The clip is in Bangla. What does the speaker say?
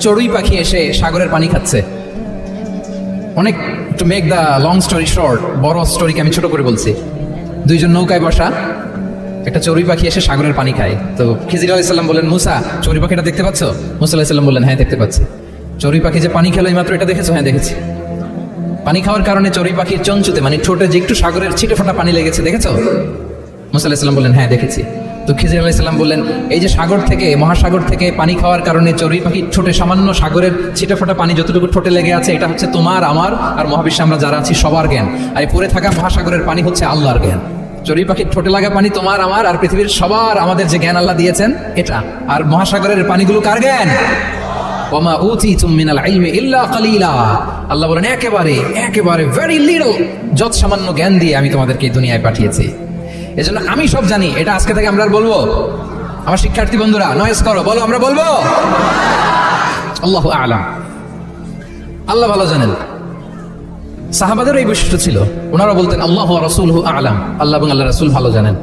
চড়ুই পাখি এসে সাগরের পানি খাচ্ছে। অনেক, to make the long story short, বড় স্টোরিকে আমি ছোট করে বলছি। দুইজন নৌকায় বসা, একটা চড়ুই পাখি এসে সাগরের পানি খায়। তো খিজির আলাইহিস সালাম বললেন, মুসা চড়ুই পাখিটা দেখতে পাচ্ছ? মুসা আলাইহিস সালাম বললেন, হ্যাঁ দেখতে পাচ্ছি। চড়ুই পাখি যে পানি খেলো মাত্র, এটা দেখেছো? হ্যাঁ দেখেছি। পানি খাওয়ার কারণে চড়ুই পাখির চঞ্চুতে মানে ঠোঁটে যে একটু সাগরের ছিটে ফোটা পানি লেগেছে, দেখেছো? মুসা আলাইহিস সালাম বললেন, হ্যাঁ দেখেছি। তো খিজির আলাইহিস সালাম বললেন, এই যে সাগর থেকে, মহাসাগর থেকে পানি খাওয়ার কারণে চড়ুই পাখির ঠোঁটে সামান্য সাগরের ছিটে ফোটা পানি যতটুকু ঠোঁটে লেগে আছে, এটা হচ্ছে তোমার, আমার আর মহাবিশ্বে আমরা যারা আছি সবার জ্ঞান। আর এই পড়ে থাকা মহাসাগরের পানি হচ্ছে আল্লাহর জ্ঞান। চড়ুই পাখির ঠোঁটে লাগা পানি তোমার, আমার আর পৃথিবীর সবার, আমাদের যে জ্ঞান আল্লাহ দিয়েছেন এটা। আর মহাসাগরের পানিগুলো কার জ্ঞান? ওমা উতিতুম মিনাল ইলমি ইল্লা কালিলা। আল্লাহ বলেন একেবারে একেবারে ভেরি লিটল, যত সামান্য জ্ঞান দিয়ে আমি তোমাদেরকে এই দুনিয়ায় পাঠিয়েছি। এজন্য আমি সব জানি, এটা আজকে থেকে আমরা আর বলবো। আমার শিক্ষার্থী বন্ধুরা নয়েজ করো, বলো আমরা বলবো আল্লাহু আ'লাম। আল্লাহ ভালো জানেন। সাহাবাদের এই বৈশিষ্ট্য ছিল, ওনারা বলতেন আল্লাহু ওয়া রাসূলুহু আ'লাম, আল্লাহ এবং আল্লাহ রাসূল ভালো জানেন।